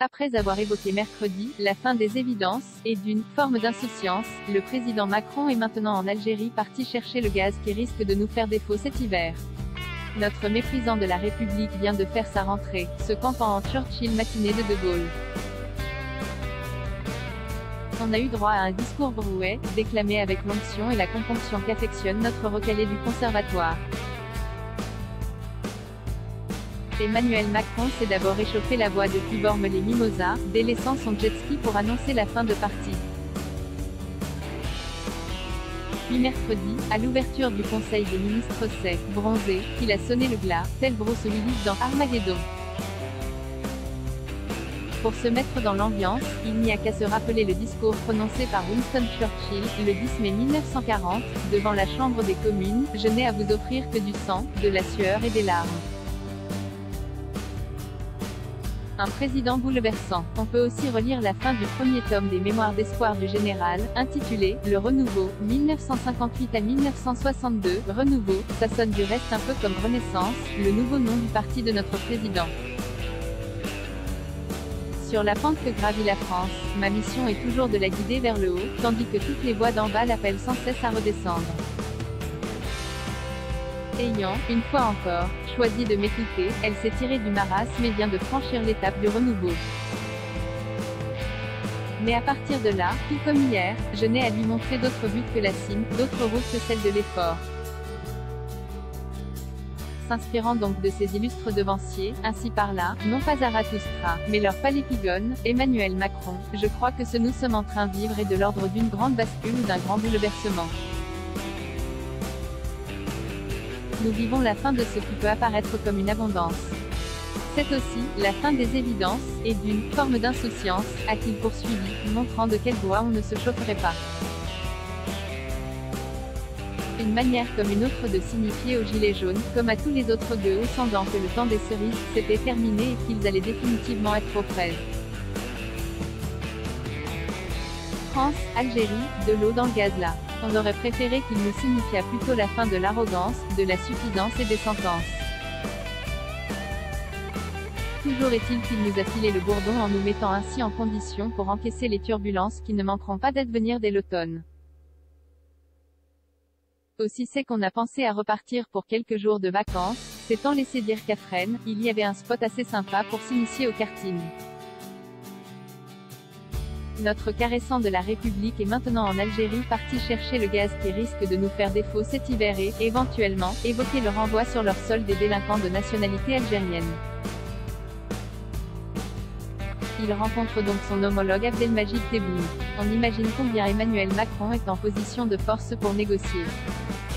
Après avoir évoqué mercredi la fin des évidences et d'une forme d'insouciance, le président Macron est maintenant en Algérie parti chercher le gaz qui risque de nous faire défaut cet hiver. Notre méprisant de la République vient de faire sa rentrée, se campant en Churchill matinée de De Gaulle. On a eu droit à un discours brouet, déclamé avec l'onction et la componction qu'affectionne notre recalé du conservatoire. Emmanuel Macron s'est d'abord échauffé la voix depuis Bormes-les-Mimosas, délaissant son jet-ski pour annoncer la fin de partie. Puis mercredi, à l'ouverture du Conseil des ministres, c'est bronzé qu'il a sonné le glas, tel Bruce Willis dans Armageddon. Pour se mettre dans l'ambiance, il n'y a qu'à se rappeler le discours prononcé par Winston Churchill, le 10 mai 1940, devant la Chambre des communes: « Je n'ai à vous offrir que du sang, de la sueur et des larmes. » Un président bouleversant. On peut aussi relire la fin du premier tome des Mémoires d'espoir du général, intitulé « Le Renouveau, 1958 à 1962 ». Renouveau, ça sonne du reste un peu comme Renaissance, le nouveau nom du parti de notre président. Sur la pente que gravit la France, ma mission est toujours de la guider vers le haut, tandis que toutes les voix d'en bas l'appellent sans cesse à redescendre. Ayant, une fois encore, choisi de m'écouter, elle s'est tirée du marasme et vient de franchir l'étape du renouveau. Mais à partir de là, tout comme hier, je n'ai à lui montrer d'autres buts que la cime, d'autres routes que celle de l'effort. S'inspirant donc de ces illustres devanciers, ainsi par là, non pas Zarathustra, mais leur palépigone, Emmanuel Macron, je crois que ce nous sommes en train de vivre est de l'ordre d'une grande bascule ou d'un grand bouleversement. Nous vivons la fin de ce qui peut apparaître comme une abondance. C'est aussi la fin des évidences, et d'une forme d'insouciance, a-t-il poursuivi, montrant de quel bois on ne se chaufferait pas. Une manière comme une autre de signifier aux gilets jaunes, comme à tous les autres gueux semblant que le temps des cerises s'était terminé et qu'ils allaient définitivement être aux fraises. France, Algérie, de l'eau dans le gaz là. On aurait préféré qu'il nous signifiât plutôt la fin de l'arrogance, de la suffisance et des sentences. Toujours est-il qu'il nous a filé le bourdon en nous mettant ainsi en condition pour encaisser les turbulences qui ne manqueront pas d'advenir dès l'automne. Aussi c'est qu'on a pensé à repartir pour quelques jours de vacances, s'étant laissé dire qu'à Fresnes, il y avait un spot assez sympa pour s'initier au karting. Notre caressant de la République est maintenant en Algérie parti chercher le gaz qui risque de nous faire défaut cet hiver et, éventuellement, évoquer le renvoi sur leur sol des délinquants de nationalité algérienne. Il rencontre donc son homologue Abdelmajid Tebboune. On imagine combien Emmanuel Macron est en position de force pour négocier.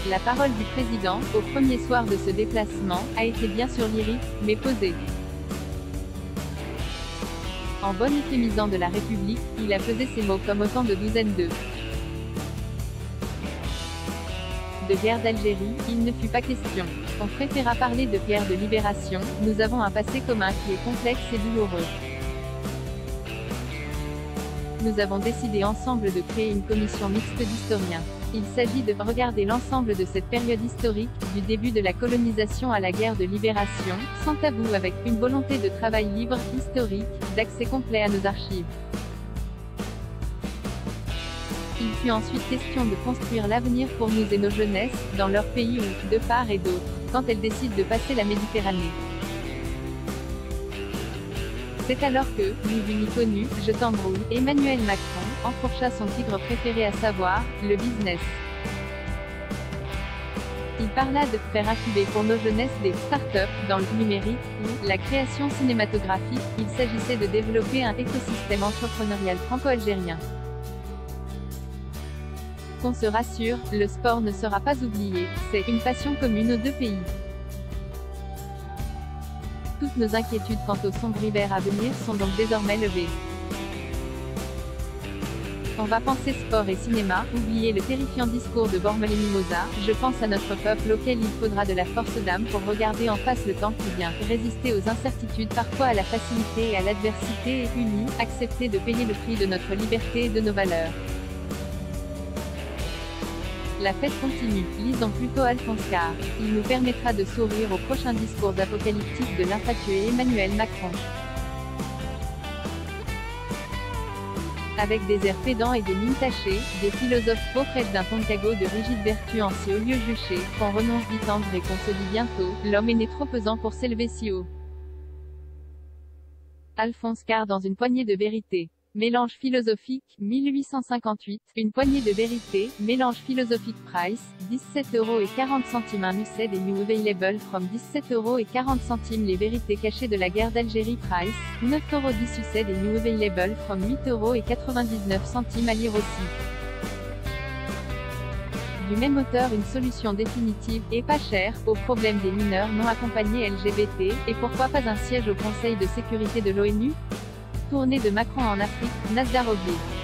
La parole du président, au premier soir de ce déplacement, a été bien sûr lyrique, mais posée. En bon euphémisant de la République, il a pesé ses mots comme autant de douzaines de guerre d'Algérie, il ne fut pas question. On préféra parler de guerre de libération, nous avons un passé commun qui est complexe et douloureux. Nous avons décidé ensemble de créer une commission mixte d'historiens. Il s'agit de regarder l'ensemble de cette période historique, du début de la colonisation à la guerre de libération, sans tabou avec une volonté de travail libre, historique, d'accès complet à nos archives. Il fut ensuite question de construire l'avenir pour nous et nos jeunesses, dans leur pays ou, de part et d'autre, quand elles décident de passer la Méditerranée. C'est alors que, ni vu ni connu, je t'embrouille, Emmanuel Macron enfourcha son tigre préféré à savoir, le business. Il parla de faire incuber pour nos jeunesses des start-up dans le numérique ou la création cinématographique. Il s'agissait de développer un écosystème entrepreneurial franco-algérien. Qu'on se rassure, le sport ne sera pas oublié, c'est une passion commune aux deux pays. Toutes nos inquiétudes quant au sombre hiver à venir sont donc désormais levées. On va penser sport et cinéma, oublier le terrifiant discours de Bormes-les-Mimosas, je pense à notre peuple auquel il faudra de la force d'âme pour regarder en face le temps qui vient, résister aux incertitudes, parfois à la facilité et à l'adversité et unis, accepter de payer le prix de notre liberté et de nos valeurs. La fête continue, lisons plutôt Alphonse Karr. Il nous permettra de sourire au prochain discours apocalyptique de l'infatué Emmanuel Macron. Avec des airs pédants et des mines tachées, des philosophes faux prêchent d'un ton cagot de rigide vertu en si haut lieu juché, qu'on renonce d'y tendre et qu'on se dit bientôt, l'homme est né trop pesant pour s'élever si haut. Alphonse Karr dans une poignée de vérité. Mélange philosophique, 1858, une poignée de vérité, mélange philosophique price, 17,40 € un musset des new available from 17,40 € les vérités cachées de la guerre d'Algérie price, 9,10 € succès des new available from 8,99 € à lire aussi. Du même auteur une solution définitive, et pas chère, au problème des mineurs non accompagnés LGBT, et pourquoi pas un siège au Conseil de sécurité de l'ONU? Tournée de Macron en Afrique, Nasdaq Oblique.